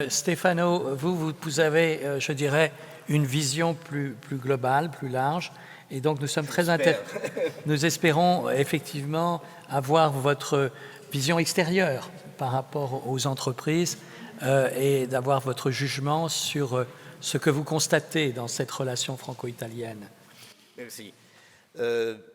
Stefano, vous avez, je dirais, une vision plus globale, plus large, et donc nous espérons effectivement avoir votre vision extérieure par rapport aux entreprises et d'avoir votre jugement sur ce que vous constatez dans cette relation franco-italienne. Merci.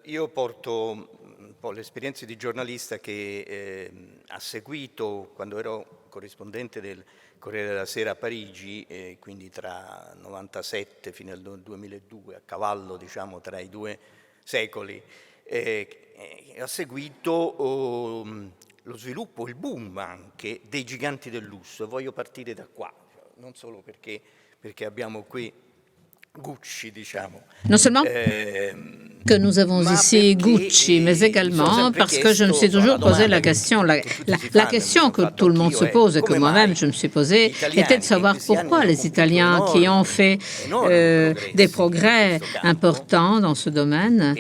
Io porto un po' l'esperienza di giornalista che ha seguito quando ero corrispondente del Corriere della Sera a Parigi, quindi tra 97 fino al 2002, a cavallo diciamo tra i due secoli, ha seguito lo sviluppo, il boom anche dei giganti del lusso. Voglio partire da qua, non solo perché abbiamo qui Gucci, diciamo. Non seulement que nous avons ici Gucci, mais également parce que je me suis toujours posé la question, la question que tout le monde se pose et que moi-même je me suis posée, était de savoir pourquoi les Italiens qui ont fait des progrès importants dans ce domaine,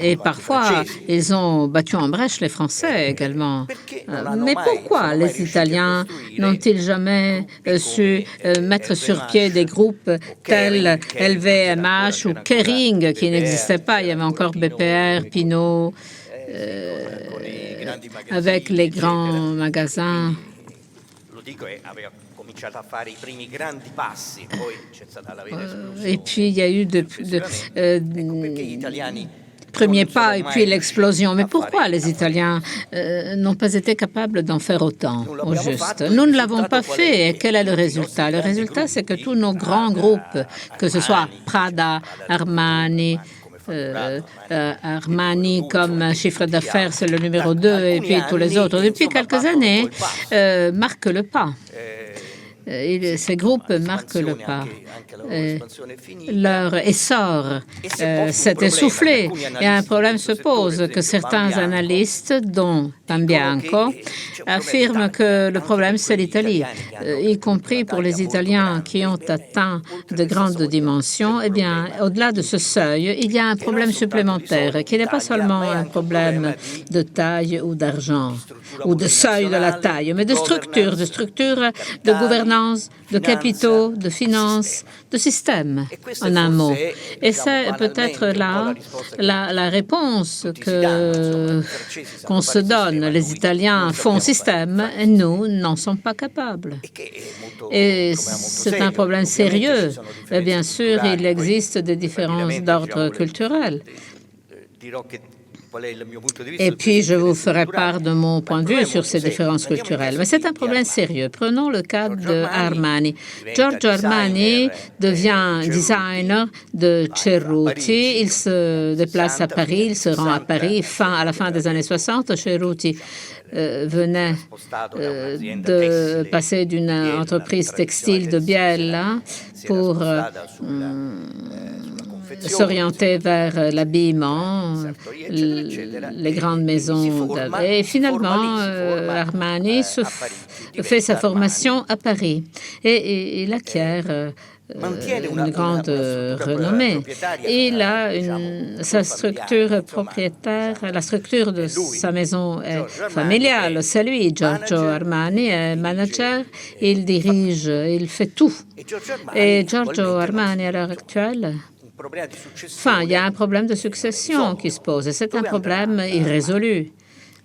et parfois, ils ont battu en brèche les Français également. Mais pourquoi les Italiens n'ont-ils jamais su mettre sur pied des groupes tels LVMH ou Kering qui n'existaient pas? Il y avait encore BPR, Pinault, avec les grands magasins. Et puis, il y a eu premiers pas et puis l'explosion. Mais pourquoi les Italiens n'ont pas été capables d'en faire autant, au juste? Nous ne l'avons pas fait. Et quel est le résultat? Le résultat, c'est que tous nos grands groupes, que ce soit Prada, Armani, Armani comme chiffre d'affaires, c'est le numéro 2, et puis tous les autres, depuis quelques années, marquent le pas. Ces groupes marquent le pas. Leur essor s'est essoufflé et un problème se pose que certains analystes, dont Pambianco, affirment que le problème, c'est l'Italie, y compris pour les Italiens qui ont atteint de grandes dimensions. Eh bien, au-delà de ce seuil, il y a un problème supplémentaire qui n'est pas seulement un problème de taille ou d'argent ou de seuil de la taille, mais de structure de gouvernance, de capitaux, de finances, de système, en un mot. Et c'est peut-être là la réponse qu'on se donne. Les Italiens font système et nous n'en sommes pas capables. Et c'est un problème sérieux. Et bien sûr, il existe des différences d'ordre culturel. Et puis, je vous ferai part de mon point de vue sur ces différences culturelles. Mais c'est un problème sérieux. Prenons le cas de Armani. Giorgio Armani devient designer de Cerruti. Il se déplace à Paris, il se rend à Paris à la fin des années 60. Cerruti venait de passer d'une entreprise textile de Biella pour s'orienter vers l'habillement, les grandes maisons. Et finalement, Armani fait sa formation à Paris et il acquiert une grande renommée. Il a sa structure propriétaire, la structure de sa maison est familiale. C'est lui, Giorgio Armani, est manager, il dirige, il fait tout. Et Giorgio Armani, à l'heure actuelle, il y a un problème de succession qui se pose. C'est un problème irrésolu.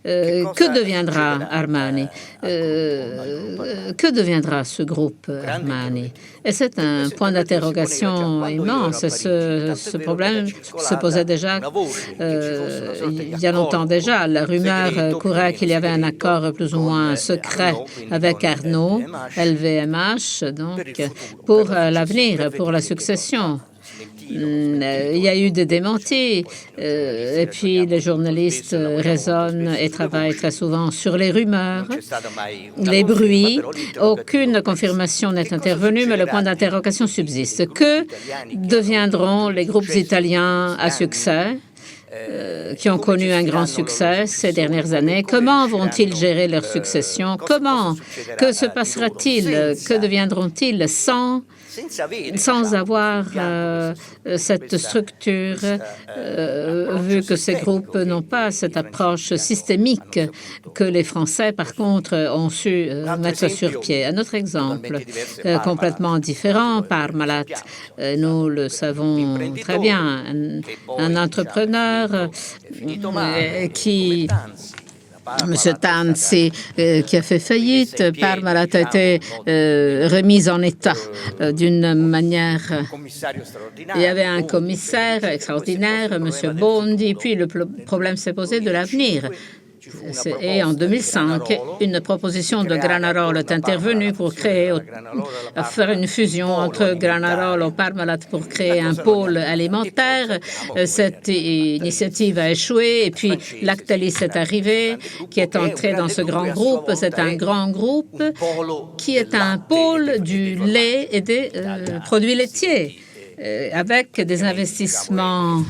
Que deviendra Armani? Que deviendra ce groupe Armani? Et c'est un point d'interrogation immense. Ce problème se posait déjà il y a longtemps déjà. La rumeur courait qu'il y avait un accord plus ou moins secret avec Arnault, LVMH, donc, pour l'avenir, pour la succession. Il y a eu des démentis et puis les journalistes raisonnent et travaillent très souvent sur les rumeurs, les bruits. Aucune confirmation n'est intervenue, mais le point d'interrogation subsiste. Que deviendront les groupes italiens à succès? qui ont connu un grand succès ces dernières années. Comment vont-ils gérer leur succession? Que se passera-t-il? Que deviendront-ils sans avoir cette structure, vu que ces groupes n'ont pas cette approche systémique que les Français, par contre, ont su mettre sur pied. Un autre exemple complètement différent, Parmalat, nous le savons très bien, un entrepreneur qui... M. Tanzi, qui a fait faillite, Parmalat a été remise en état d'une manière... Il y avait un commissaire extraordinaire, M. Bondi, puis le problème s'est posé de l'avenir. Et en 2005, une proposition de Granarolo est intervenue pour faire une fusion entre Granarolo et Parmalat pour créer un pôle alimentaire. Cette initiative a échoué et puis Lactalis est arrivé, qui est entré dans ce grand groupe. C'est un grand groupe qui est un pôle du lait et des produits laitiers avec des investissements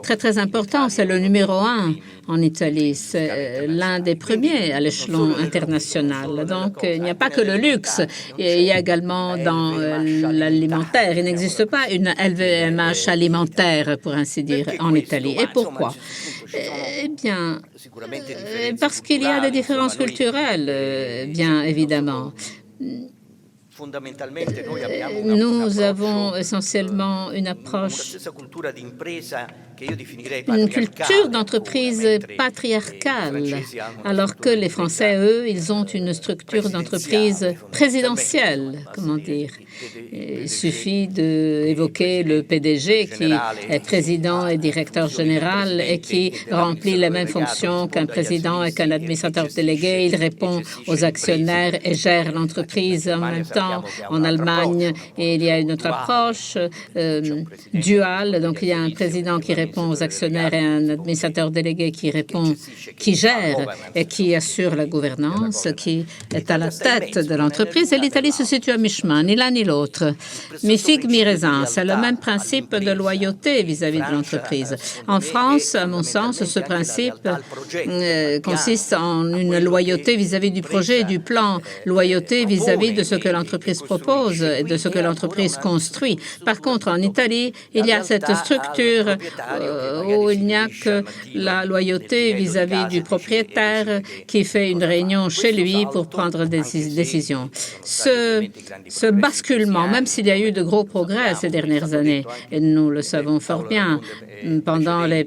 très importants. C'est le numéro 1 en Italie. C'est l'un des premiers à l'échelon international. Donc, il n'y a pas que le luxe. Il y a également dans l'alimentaire. Il n'existe pas une LVMH alimentaire, pour ainsi dire, en Italie. Et pourquoi? Eh bien, parce qu'il y a des différences culturelles, bien évidemment. Nous avons essentiellement une approche, une culture d'entreprise patriarcale, alors que les Français, eux, ils ont une structure d'entreprise présidentielle, comment dire. Il suffit d'évoquer le PDG qui est président et directeur général et qui remplit les mêmes fonctions qu'un président et qu'un administrateur délégué. Il répond aux actionnaires et gère l'entreprise en même temps. En Allemagne, il y a une autre approche duale. Donc, il y a un président qui répond aux actionnaires et un administrateur délégué qui gère et qui assure la gouvernance, qui est à la tête de l'entreprise. Et l'Italie se situe à mi-chemin, ni l'un ni l'autre. Mi-figue, mi-raisin. C'est le même principe de loyauté vis-à-vis de l'entreprise. En France, à mon sens, ce principe consiste en une loyauté vis-à-vis du projet et du plan, loyauté vis-à-vis de ce que l'entreprise propose et de ce que l'entreprise construit. Par contre, en Italie, il y a cette structure où il n'y a que la loyauté vis-à-vis du propriétaire qui fait une réunion chez lui pour prendre des décisions. Ce basculement, même s'il y a eu de gros progrès ces dernières années, et nous le savons fort bien, pendant les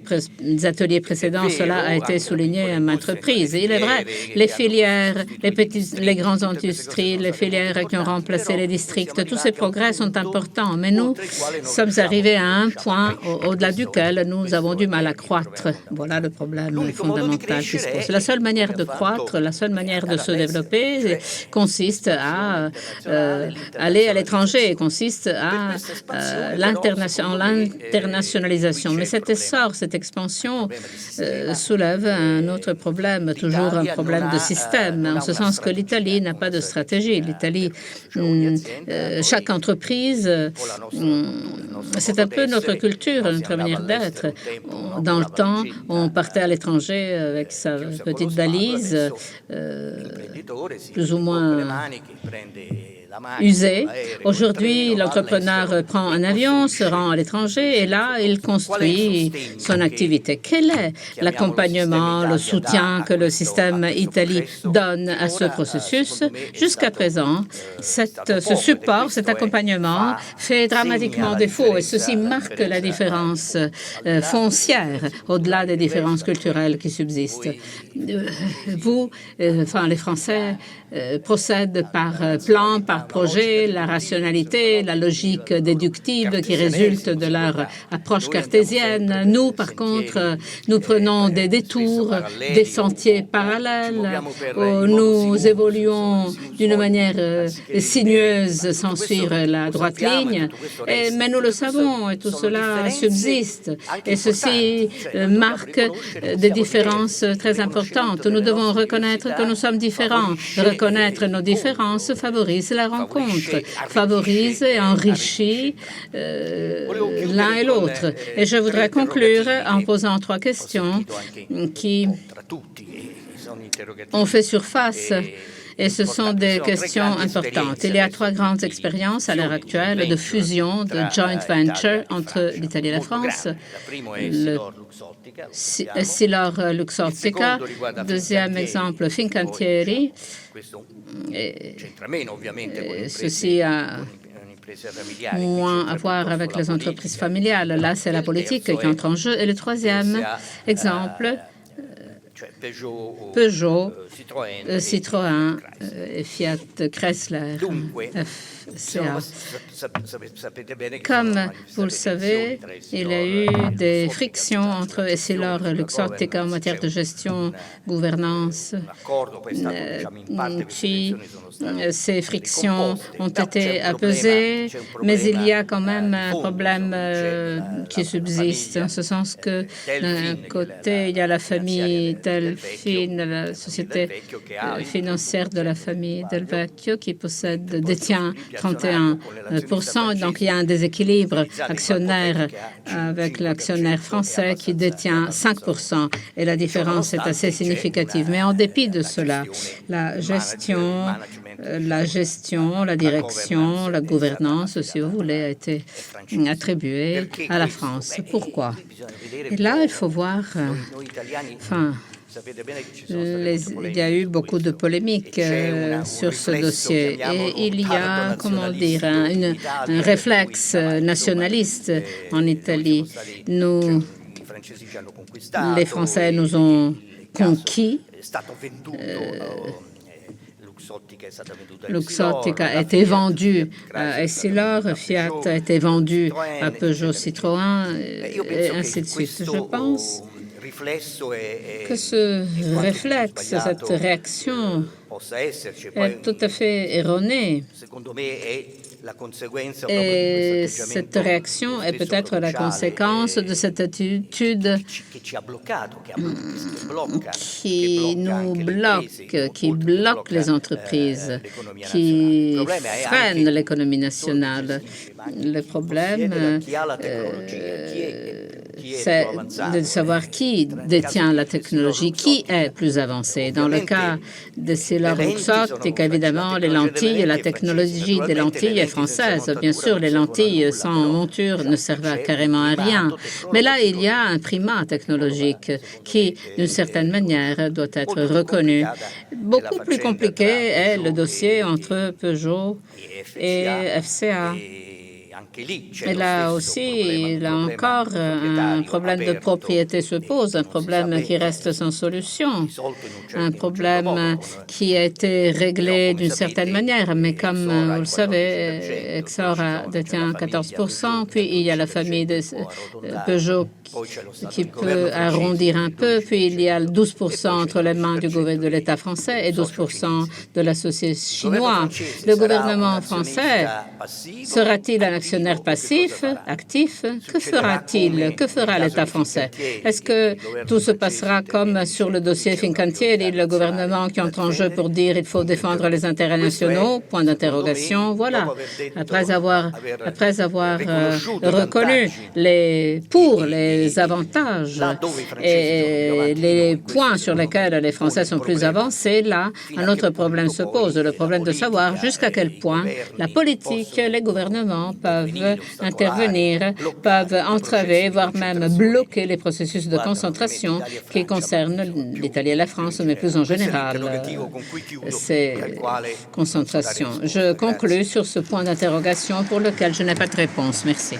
ateliers précédents, cela a été souligné à maintes reprises. Et il est vrai, les filières, les grandes industries, les filières qui ont remplacé les districts, tous ces progrès sont importants, mais nous sommes arrivés à un point au-delà duquel nous avons du mal à croître. Voilà le problème fondamental qui se pose. La seule manière de croître, la seule manière de se développer consiste à aller à l'étranger, consiste à l'internationalisation. Mais cet essor, cette expansion soulève un autre problème, toujours un problème de système, en ce sens que l'Italie n'a pas de stratégie. L'Italie, chaque entreprise, c'est un peu notre culture, notre manière d'être. Dans le temps, on partait à l'étranger avec sa petite valise, plus ou moins usé. Aujourd'hui, l'entrepreneur prend un avion, se rend à l'étranger et là, il construit son activité. Quel est l'accompagnement, le soutien que le système Italie donne à ce processus? Jusqu'à présent, ce support, cet accompagnement fait dramatiquement défaut et ceci marque la différence foncière au-delà des différences culturelles qui subsistent. Les Français procèdent par plan, par projet, la rationalité, la logique déductive qui résulte de leur approche cartésienne. Nous, par contre, nous prenons des détours, des sentiers parallèles, nous évoluons d'une manière sinueuse sans suivre la droite ligne. Mais nous le savons et tout cela subsiste. Et ceci marque des différences très importantes. Nous devons reconnaître que nous sommes différents. Reconnaître nos différences favorise la rencontre, favorise et enrichit l'un et l'autre. Et je voudrais conclure en posant 3 questions qui ont fait surface. Et ce sont des questions importantes. Il y a 3 grandes expériences à l'heure actuelle de fusion, de joint venture entre l'Italie et la France. Essilor-Luxottica, deuxième exemple, Fincantieri. Ceci a moins à voir avec les entreprises familiales. Là, c'est la politique qui entre en jeu. Et le troisième exemple, Peugeot, Citroën, Fiat Chrysler, FCA. Comme vous le savez, il y a eu des frictions entre Essilor-Luxottica en matière de gestion, gouvernance. Puis, ces frictions ont été apaisées, mais il y a quand même un problème qui subsiste, en ce sens que d'un côté, il y a la famille Delphine, la société financière de la famille Del Vecchio qui détient 31%. Donc, il y a un déséquilibre actionnaire avec l'actionnaire français qui détient 5%. Et la différence est assez significative. Mais en dépit de cela, la gestion, la direction, la gouvernance, si vous voulez, a été attribuée à la France. Pourquoi? Et là, il faut voir... il y a eu beaucoup de polémiques sur ce dossier et il y a, comment dire, un réflexe nationaliste en Italie. Les Français nous ont conquis. Luxottica a été vendu à Essilor, Fiat a été vendu à Peugeot, Citroën, et ainsi de suite. Je pense que ce réflexe, cette réaction est tout à fait erronée. Et cette réaction est peut-être la conséquence de cette attitude qui nous bloque, qui bloque les entreprises, qui freine l'économie nationale. Le problème, c'est de savoir qui détient la technologie, qui est plus avancé. Dans le cas de Essilor-Luxottica, évidemment, les lentilles, la technologie des lentilles est française. Bien sûr, les lentilles sans monture ne servent carrément à rien. Mais là, il y a un primat technologique qui, d'une certaine manière, doit être reconnu. Beaucoup plus compliqué est le dossier entre Peugeot et FCA. Et là aussi, là encore, un problème de propriété se pose, un problème qui reste sans solution, un problème qui a été réglé d'une certaine manière. Mais comme vous le savez, Exor détient 14%, puis il y a la famille de Peugeot qui peut arrondir un peu, puis il y a 12% entre les mains de l'État français et 12% de l'associé chinois. Le gouvernement français sera-t-il un actionnaire passif, actif? Que fera-t-il? Que fera l'État français? Est-ce que tout se passera comme sur le dossier Fincantieri, le gouvernement qui entre en jeu pour dire il faut défendre les intérêts nationaux? Point d'interrogation. Voilà. Après avoir reconnu les avantages et les points sur lesquels les Français sont plus avancés, là, un autre problème se pose, le problème de savoir jusqu'à quel point la politique, les gouvernements peuvent intervenir, peuvent entraver, voire même bloquer les processus de concentration qui concernent l'Italie et la France, mais plus en général, ces concentrations. Je conclus sur ce point d'interrogation pour lequel je n'ai pas de réponse. Merci.